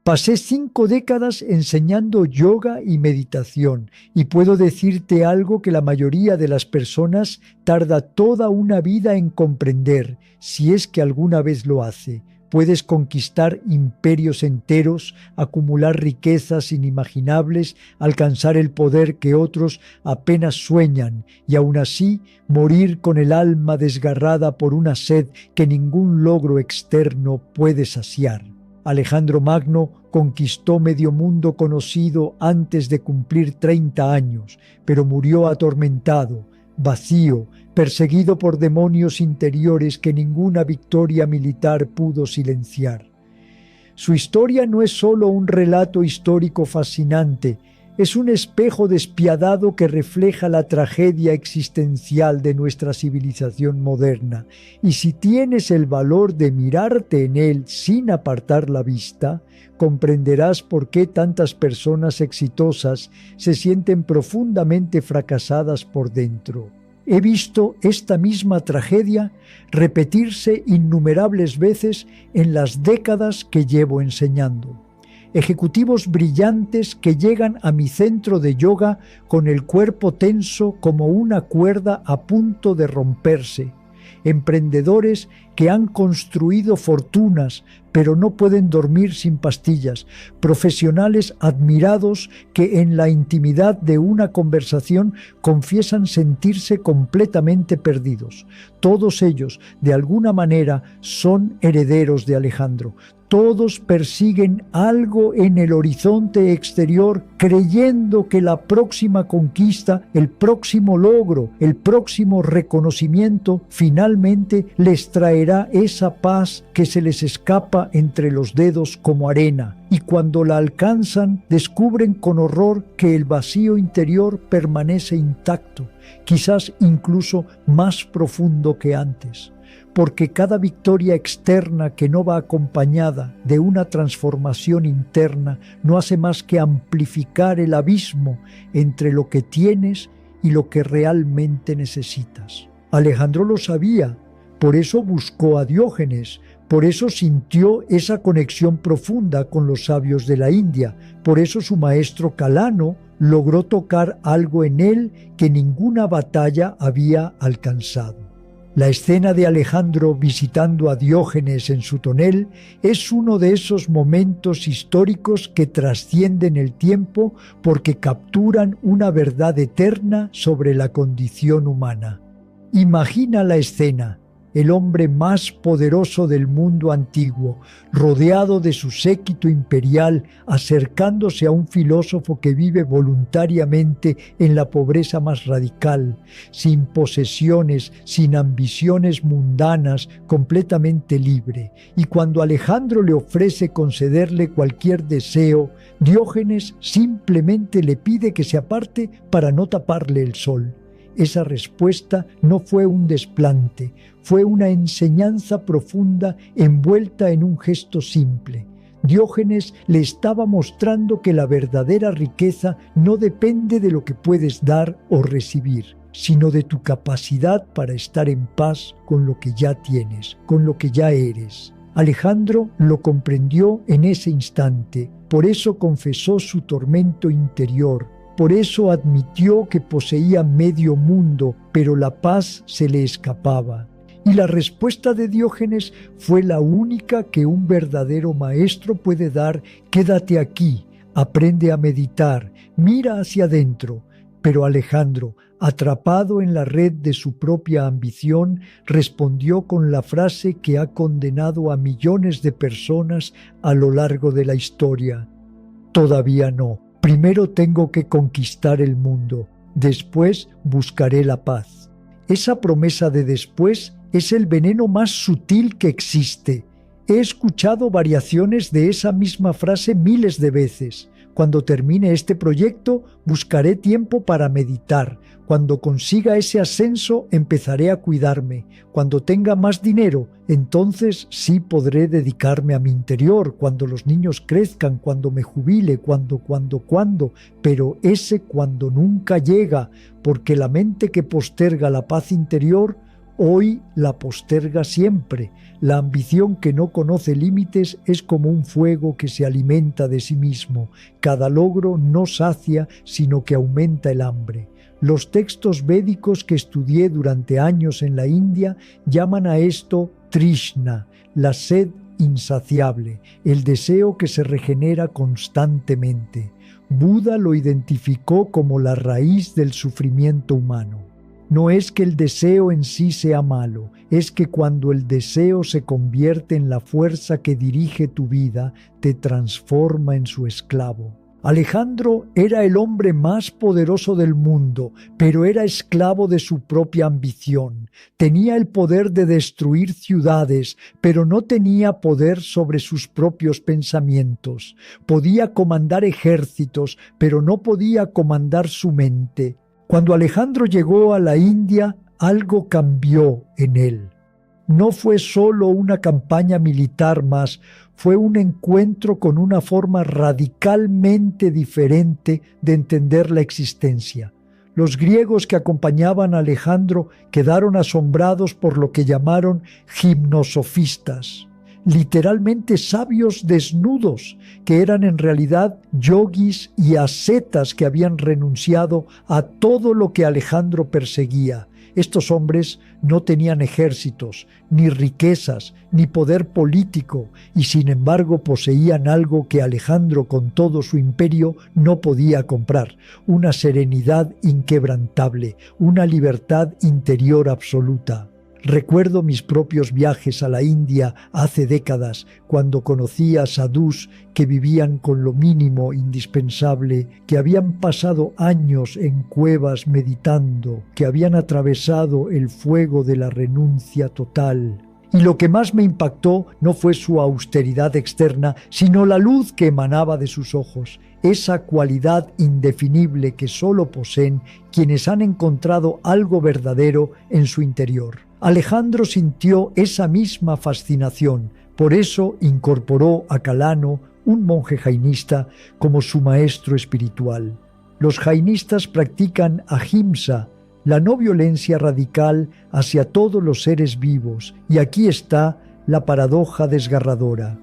Pasé 5 décadas enseñando yoga y meditación y puedo decirte algo que la mayoría de las personas tarda toda una vida en comprender, si es que alguna vez lo hace. Puedes conquistar imperios enteros, acumular riquezas inimaginables, alcanzar el poder que otros apenas sueñan y aún así morir con el alma desgarrada por una sed que ningún logro externo puede saciar. Alejandro Magno conquistó medio mundo conocido antes de cumplir 30 años, pero murió atormentado, vacío, perseguido por demonios interiores que ninguna victoria militar pudo silenciar. Su historia no es solo un relato histórico fascinante, es un espejo despiadado que refleja la tragedia existencial de nuestra civilización moderna, y si tienes el valor de mirarte en él sin apartar la vista, comprenderás por qué tantas personas exitosas se sienten profundamente fracasadas por dentro. He visto esta misma tragedia repetirse innumerables veces en las décadas que llevo enseñando. Ejecutivos brillantes que llegan a mi centro de yoga con el cuerpo tenso como una cuerda a punto de romperse. Emprendedores que han construido fortunas, pero no pueden dormir sin pastillas. Profesionales admirados que en la intimidad de una conversación confiesan sentirse completamente perdidos. Todos ellos, de alguna manera, son herederos de Alejandro. Todos persiguen algo en el horizonte exterior, creyendo que la próxima conquista, el próximo logro, el próximo reconocimiento, finalmente les traerá esa paz que se les escapa entre los dedos como arena. Y cuando la alcanzan, descubren con horror que el vacío interior permanece intacto, quizás incluso más profundo que antes. Porque cada victoria externa que no va acompañada de una transformación interna no hace más que amplificar el abismo entre lo que tienes y lo que realmente necesitas. Alejandro lo sabía, por eso buscó a Diógenes, por eso sintió esa conexión profunda con los sabios de la India, por eso su maestro Calano logró tocar algo en él que ninguna batalla había alcanzado. La escena de Alejandro visitando a Diógenes en su tonel es uno de esos momentos históricos que trascienden el tiempo porque capturan una verdad eterna sobre la condición humana. Imagina la escena. El hombre más poderoso del mundo antiguo, rodeado de su séquito imperial, acercándose a un filósofo que vive voluntariamente en la pobreza más radical, sin posesiones, sin ambiciones mundanas, completamente libre. Y cuando Alejandro le ofrece concederle cualquier deseo, Diógenes simplemente le pide que se aparte para no taparle el sol. Esa respuesta no fue un desplante, fue una enseñanza profunda envuelta en un gesto simple. Diógenes le estaba mostrando que la verdadera riqueza no depende de lo que puedes dar o recibir, sino de tu capacidad para estar en paz con lo que ya tienes, con lo que ya eres. Alejandro lo comprendió en ese instante, por eso confesó su tormento interior. Por eso admitió que poseía medio mundo, pero la paz se le escapaba. Y la respuesta de Diógenes fue la única que un verdadero maestro puede dar: quédate aquí, aprende a meditar, mira hacia adentro. Pero Alejandro, atrapado en la red de su propia ambición, respondió con la frase que ha condenado a millones de personas a lo largo de la historia: todavía no. Primero tengo que conquistar el mundo, después buscaré la paz. Esa promesa de después es el veneno más sutil que existe. He escuchado variaciones de esa misma frase miles de veces. Cuando termine este proyecto, buscaré tiempo para meditar. Cuando consiga ese ascenso, empezaré a cuidarme. Cuando tenga más dinero, entonces sí podré dedicarme a mi interior. Cuando los niños crezcan, cuando me jubile, cuando. Pero ese cuando nunca llega, porque la mente que posterga la paz interior hoy la posterga siempre. La ambición que no conoce límites es como un fuego que se alimenta de sí mismo. Cada logro no sacia, sino que aumenta el hambre. Los textos védicos que estudié durante años en la India llaman a esto Trishna, la sed insaciable, el deseo que se regenera constantemente. Buda lo identificó como la raíz del sufrimiento humano. No es que el deseo en sí sea malo, es que cuando el deseo se convierte en la fuerza que dirige tu vida, te transforma en su esclavo. Alejandro era el hombre más poderoso del mundo, pero era esclavo de su propia ambición. Tenía el poder de destruir ciudades, pero no tenía poder sobre sus propios pensamientos. Podía comandar ejércitos, pero no podía comandar su mente. Cuando Alejandro llegó a la India, algo cambió en él. No fue solo una campaña militar más, fue un encuentro con una forma radicalmente diferente de entender la existencia. Los griegos que acompañaban a Alejandro quedaron asombrados por lo que llamaron gimnosofistas, literalmente sabios desnudos, que eran en realidad yogis y ascetas que habían renunciado a todo lo que Alejandro perseguía. Estos hombres no tenían ejércitos, ni riquezas, ni poder político, y sin embargo poseían algo que Alejandro con todo su imperio no podía comprar: una serenidad inquebrantable, una libertad interior absoluta. Recuerdo mis propios viajes a la India hace décadas, cuando conocí a sadhus que vivían con lo mínimo indispensable, que habían pasado años en cuevas meditando, que habían atravesado el fuego de la renuncia total. Y lo que más me impactó no fue su austeridad externa, sino la luz que emanaba de sus ojos, esa cualidad indefinible que solo poseen quienes han encontrado algo verdadero en su interior. Alejandro sintió esa misma fascinación, por eso incorporó a Calano, un monje jainista, como su maestro espiritual. Los jainistas practican ahimsa, la no violencia radical hacia todos los seres vivos, y aquí está la paradoja desgarradora.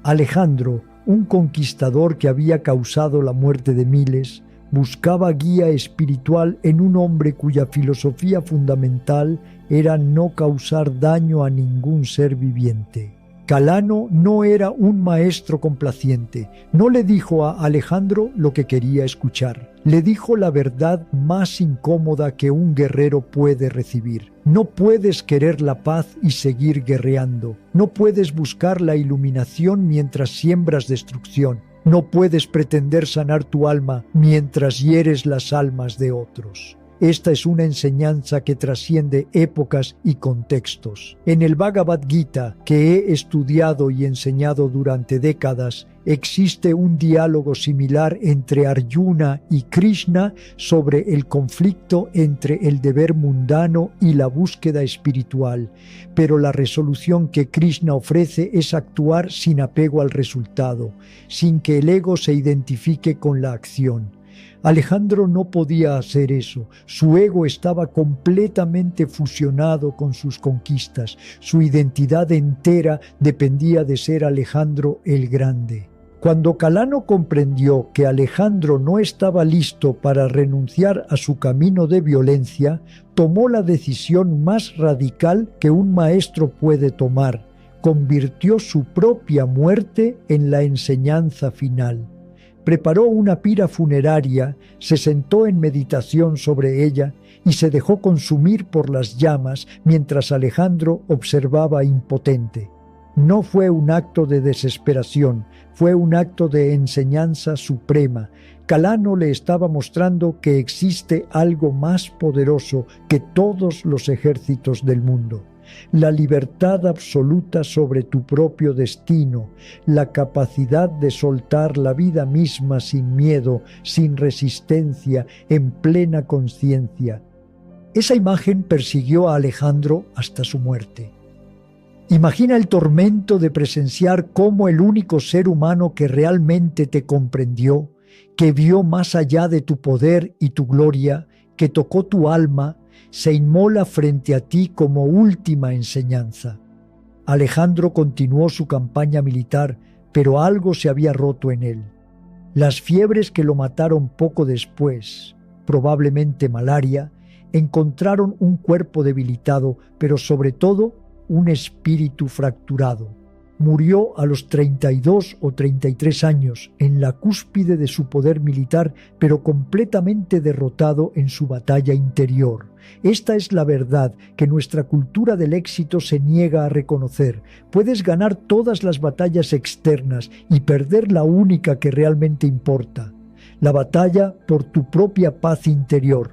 Alejandro, un conquistador que había causado la muerte de miles, buscaba guía espiritual en un hombre cuya filosofía fundamental era no causar daño a ningún ser viviente. Calano no era un maestro complaciente, no le dijo a Alejandro lo que quería escuchar, le dijo la verdad más incómoda que un guerrero puede recibir. No puedes querer la paz y seguir guerreando, no puedes buscar la iluminación mientras siembras destrucción, no puedes pretender sanar tu alma mientras hieres las almas de otros. Esta es una enseñanza que trasciende épocas y contextos. En el Bhagavad Gita, que he estudiado y enseñado durante décadas, existe un diálogo similar entre Arjuna y Krishna sobre el conflicto entre el deber mundano y la búsqueda espiritual, pero la resolución que Krishna ofrece es actuar sin apego al resultado, sin que el ego se identifique con la acción. Alejandro no podía hacer eso. Su ego estaba completamente fusionado con sus conquistas. Su identidad entera dependía de ser Alejandro el Grande. Cuando Calano comprendió que Alejandro no estaba listo para renunciar a su camino de violencia, tomó la decisión más radical que un maestro puede tomar. Convirtió su propia muerte en la enseñanza final. Preparó una pira funeraria, se sentó en meditación sobre ella y se dejó consumir por las llamas mientras Alejandro observaba impotente. No fue un acto de desesperación, fue un acto de enseñanza suprema. Calano le estaba mostrando que existe algo más poderoso que todos los ejércitos del mundo. La libertad absoluta sobre tu propio destino, la capacidad de soltar la vida misma sin miedo, sin resistencia, en plena conciencia. Esa imagen persiguió a Alejandro hasta su muerte. Imagina el tormento de presenciar cómo el único ser humano que realmente te comprendió, que vio más allá de tu poder y tu gloria, que tocó tu alma, se inmola frente a ti como última enseñanza. Alejandro continuó su campaña militar, pero algo se había roto en él. Las fiebres que lo mataron poco después, probablemente malaria, encontraron un cuerpo debilitado, pero sobre todo un espíritu fracturado. Murió a los 32 o 33 años, en la cúspide de su poder militar, pero completamente derrotado en su batalla interior. Esta es la verdad que nuestra cultura del éxito se niega a reconocer. Puedes ganar todas las batallas externas y perder la única que realmente importa, la batalla por tu propia paz interior.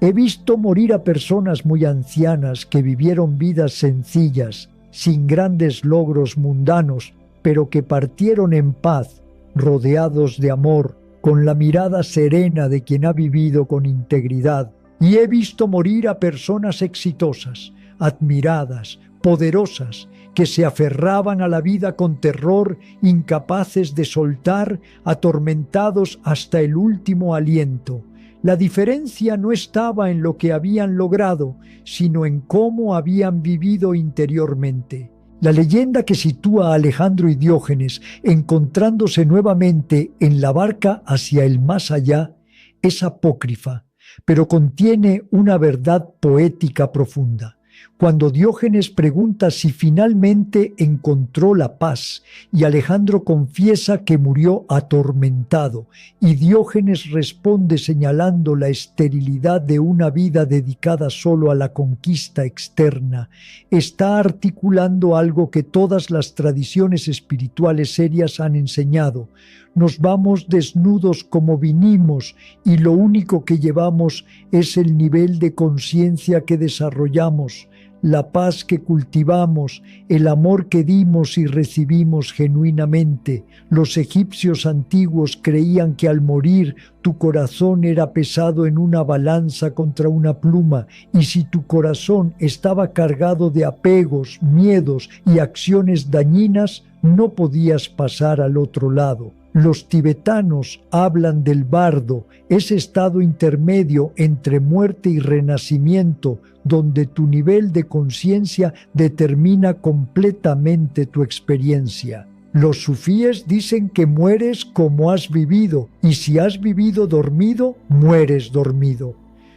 He visto morir a personas muy ancianas que vivieron vidas sencillas, sin grandes logros mundanos, pero que partieron en paz, rodeados de amor, con la mirada serena de quien ha vivido con integridad. Y he visto morir a personas exitosas, admiradas, poderosas, que se aferraban a la vida con terror, incapaces de soltar, atormentados hasta el último aliento. La diferencia no estaba en lo que habían logrado, sino en cómo habían vivido interiormente. La leyenda que sitúa a Alejandro y Diógenes encontrándose nuevamente en la barca hacia el más allá es apócrifa, pero contiene una verdad poética profunda. Cuando Diógenes pregunta si finalmente encontró la paz y Alejandro confiesa que murió atormentado, y Diógenes responde señalando la esterilidad de una vida dedicada solo a la conquista externa, está articulando algo que todas las tradiciones espirituales serias han enseñado. Nos vamos desnudos como vinimos y lo único que llevamos es el nivel de conciencia que desarrollamos, la paz que cultivamos, el amor que dimos y recibimos genuinamente. Los egipcios antiguos creían que al morir tu corazón era pesado en una balanza contra una pluma, y si tu corazón estaba cargado de apegos, miedos y acciones dañinas, no podías pasar al otro lado. Los tibetanos hablan del bardo, ese estado intermedio entre muerte y renacimiento, donde tu nivel de conciencia determina completamente tu experiencia. Los sufíes dicen que mueres como has vivido, y si has vivido dormido, mueres dormido.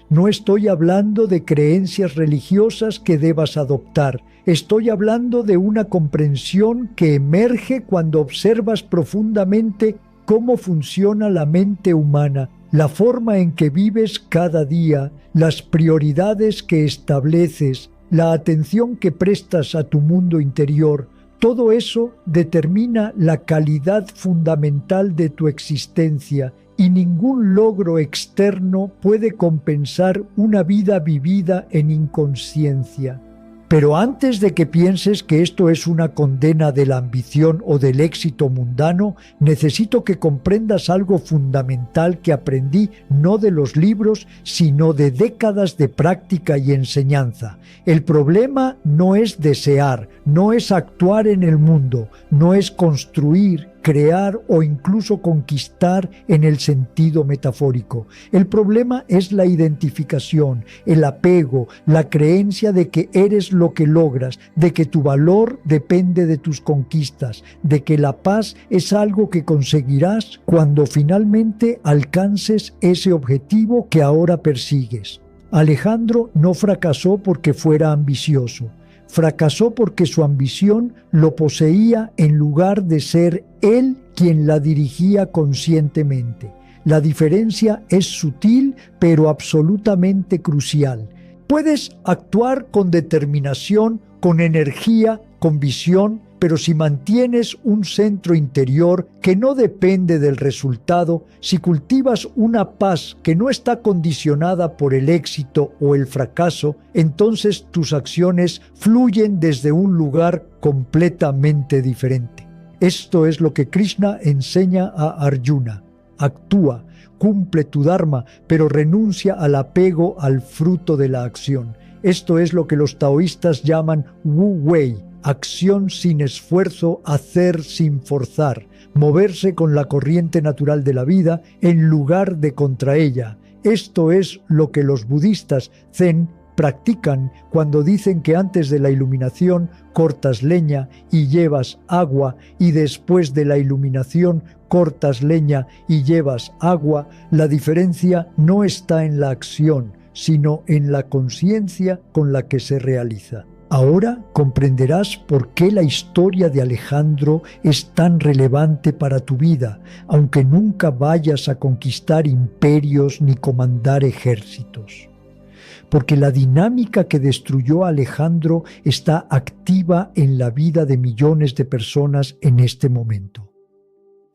No estoy hablando de creencias religiosas que debas adoptar. Estoy hablando de una comprensión que emerge cuando observas profundamente cómo funciona la mente humana, la forma en que vives cada día, las prioridades que estableces, la atención que prestas a tu mundo interior. Todo eso determina la calidad fundamental de tu existencia, y ningún logro externo puede compensar una vida vivida en inconsciencia. Pero antes de que pienses que esto es una condena de la ambición o del éxito mundano, necesito que comprendas algo fundamental que aprendí no de los libros, sino de décadas de práctica y enseñanza. El problema no es desear, no es actuar en el mundo, no es construir, crear o incluso conquistar en el sentido metafórico. El problema es la identificación, el apego, la creencia de que eres lo que logras, de que tu valor depende de tus conquistas, de que la paz es algo que conseguirás cuando finalmente alcances ese objetivo que ahora persigues. Alejandro no fracasó porque fuera ambicioso. Fracasó porque su ambición lo poseía en lugar de ser él quien la dirigía conscientemente. La diferencia es sutil pero absolutamente crucial. Puedes actuar con determinación, con energía, con visión, pero si mantienes un centro interior que no depende del resultado, si cultivas una paz que no está condicionada por el éxito o el fracaso, entonces tus acciones fluyen desde un lugar completamente diferente. Esto es lo que Krishna enseña a Arjuna. Actúa, cumple tu dharma, pero renuncia al apego al fruto de la acción. Esto es lo que los taoístas llaman Wu Wei. Acción sin esfuerzo, hacer sin forzar, moverse con la corriente natural de la vida en lugar de contra ella. Esto es lo que los budistas zen practican cuando dicen que antes de la iluminación cortas leña y llevas agua, y después de la iluminación cortas leña y llevas agua. La diferencia no está en la acción, sino en la conciencia con la que se realiza. Ahora comprenderás por qué la historia de Alejandro es tan relevante para tu vida, aunque nunca vayas a conquistar imperios ni comandar ejércitos. Porque la dinámica que destruyó a Alejandro está activa en la vida de millones de personas en este momento.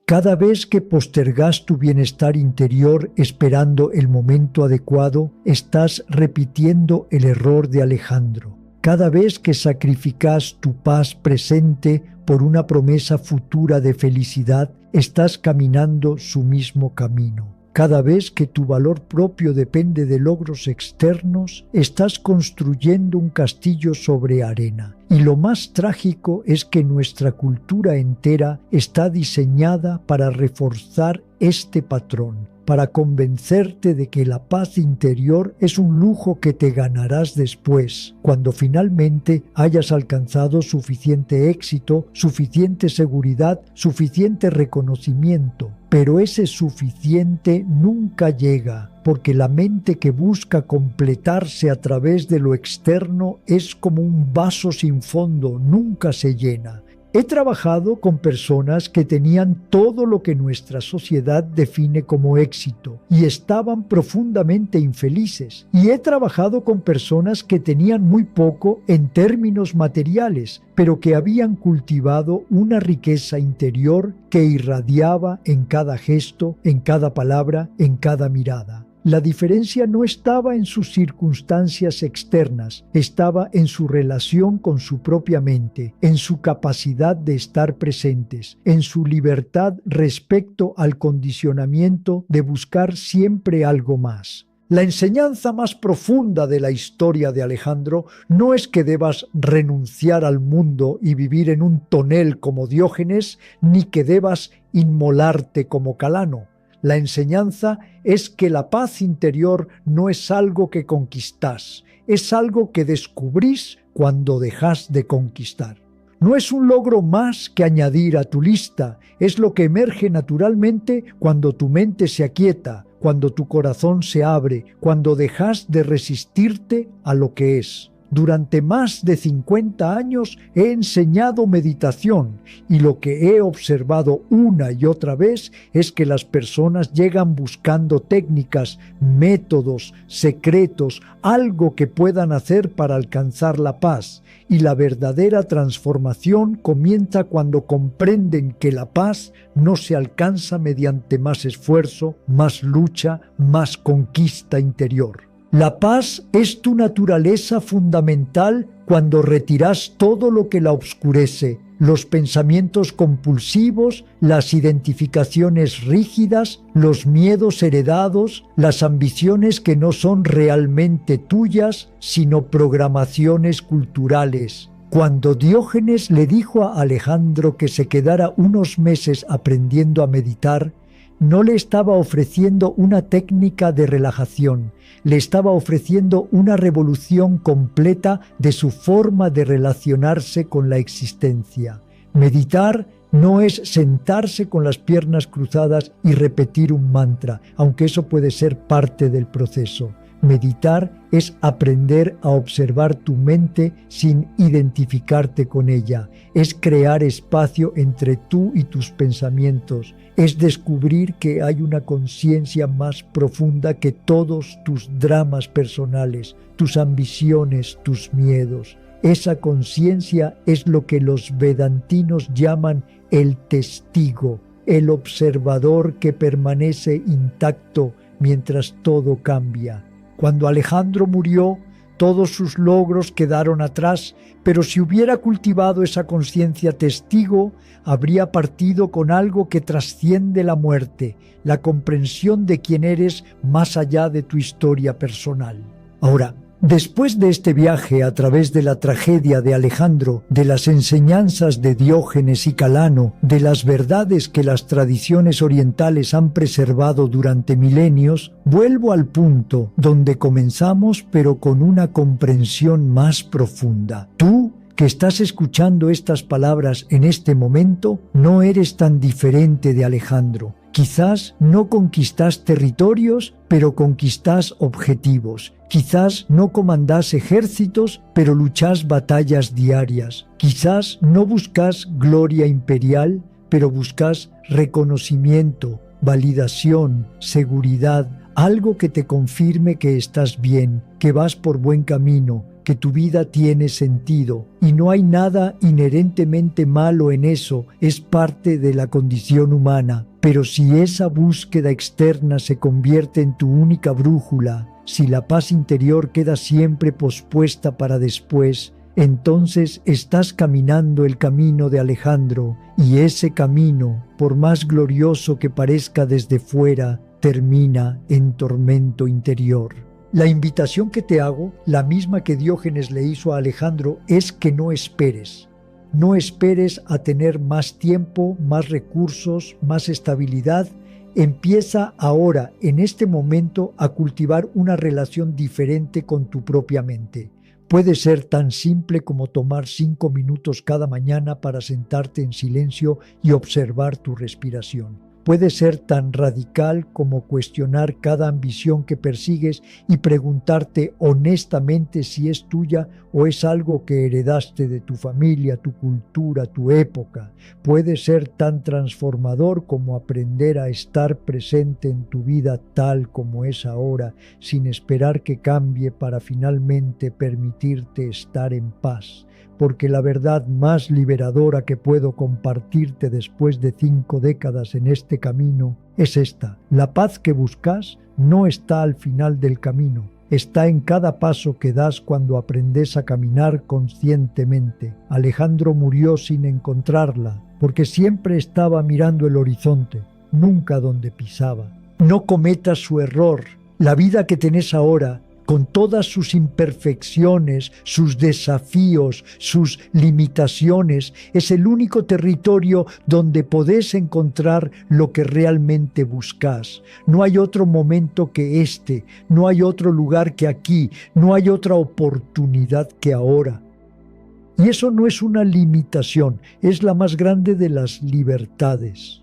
Cada vez que postergas tu bienestar interior esperando el momento adecuado, estás repitiendo el error de Alejandro. Cada vez que sacrificas tu paz presente por una promesa futura de felicidad, estás caminando su mismo camino. Cada vez que tu valor propio depende de logros externos, estás construyendo un castillo sobre arena. Y lo más trágico es que nuestra cultura entera está diseñada para reforzar este patrón, para convencerte de que la paz interior es un lujo que te ganarás después, cuando finalmente hayas alcanzado suficiente éxito, suficiente seguridad, suficiente reconocimiento. Pero ese suficiente nunca llega, porque la mente que busca completarse a través de lo externo es como un vaso sin fondo, nunca se llena. He trabajado con personas que tenían todo lo que nuestra sociedad define como éxito y estaban profundamente infelices. Y he trabajado con personas que tenían muy poco en términos materiales, pero que habían cultivado una riqueza interior que irradiaba en cada gesto, en cada palabra, en cada mirada. La diferencia no estaba en sus circunstancias externas, estaba en su relación con su propia mente, en su capacidad de estar presentes, en su libertad respecto al condicionamiento de buscar siempre algo más. La enseñanza más profunda de la historia de Alejandro no es que debas renunciar al mundo y vivir en un tonel como Diógenes, ni que debas inmolarte como Calano. La enseñanza es que la paz interior no es algo que conquistás, es algo que descubrís cuando dejás de conquistar. No es un logro más que añadir a tu lista, es lo que emerge naturalmente cuando tu mente se aquieta, cuando tu corazón se abre, cuando dejas de resistirte a lo que es. Durante más de 50 años he enseñado meditación y lo que he observado una y otra vez es que las personas llegan buscando técnicas, métodos, secretos, algo que puedan hacer para alcanzar la paz. Y la verdadera transformación comienza cuando comprenden que la paz no se alcanza mediante más esfuerzo, más lucha, más conquista interior. La paz es tu naturaleza fundamental cuando retiras todo lo que la obscurece, los pensamientos compulsivos, las identificaciones rígidas, los miedos heredados, las ambiciones que no son realmente tuyas, sino programaciones culturales. Cuando Diógenes le dijo a Alejandro que se quedara unos meses aprendiendo a meditar, no le estaba ofreciendo una técnica de relajación, le estaba ofreciendo una revolución completa de su forma de relacionarse con la existencia. Meditar no es sentarse con las piernas cruzadas y repetir un mantra, aunque eso puede ser parte del proceso. Meditar es aprender a observar tu mente sin identificarte con ella. Es crear espacio entre tú y tus pensamientos. Es descubrir que hay una conciencia más profunda que todos tus dramas personales, tus ambiciones, tus miedos. Esa conciencia es lo que los vedantinos llaman el testigo, el observador que permanece intacto mientras todo cambia. Cuando Alejandro murió, todos sus logros quedaron atrás, pero si hubiera cultivado esa conciencia testigo, habría partido con algo que trasciende la muerte, la comprensión de quién eres más allá de tu historia personal. Ahora, Después de este viaje a través de la tragedia de Alejandro, de las enseñanzas de Diógenes y Calano, de las verdades que las tradiciones orientales han preservado durante milenios, vuelvo al punto donde comenzamos, pero con una comprensión más profunda. Tú, que estás escuchando estas palabras en este momento, no eres tan diferente de Alejandro. Quizás no conquistás territorios, pero conquistás objetivos. Quizás no comandás ejércitos, pero luchás batallas diarias. Quizás no buscas gloria imperial, pero buscas reconocimiento, validación, seguridad, algo que te confirme que estás bien, que vas por buen camino, que tu vida tiene sentido, y no hay nada inherentemente malo en eso, es parte de la condición humana. Pero si esa búsqueda externa se convierte en tu única brújula, si la paz interior queda siempre pospuesta para después, entonces estás caminando el camino de Alejandro, y ese camino, por más glorioso que parezca desde fuera, termina en tormento interior. La invitación que te hago, la misma que Diógenes le hizo a Alejandro, es que no esperes. No esperes a tener más tiempo, más recursos, más estabilidad. Empieza ahora, en este momento, a cultivar una relación diferente con tu propia mente. Puede ser tan simple como tomar 5 minutos cada mañana para sentarte en silencio y observar tu respiración. Puede ser tan radical como cuestionar cada ambición que persigues y preguntarte honestamente si es tuya o es algo que heredaste de tu familia, tu cultura, tu época. Puede ser tan transformador como aprender a estar presente en tu vida tal como es ahora, sin esperar que cambie para finalmente permitirte estar en paz. Porque la verdad más liberadora que puedo compartirte después de 5 décadas en este camino es esta: la paz que buscas no está al final del camino, está en cada paso que das cuando aprendes a caminar conscientemente. Alejandro murió sin encontrarla, porque siempre estaba mirando el horizonte, nunca donde pisaba. No cometas su error. La vida que tenés ahora, con todas sus imperfecciones, sus desafíos, sus limitaciones, es el único territorio donde podés encontrar lo que realmente buscas. No hay otro momento que este, no hay otro lugar que aquí, no hay otra oportunidad que ahora. Y eso no es una limitación, es la más grande de las libertades.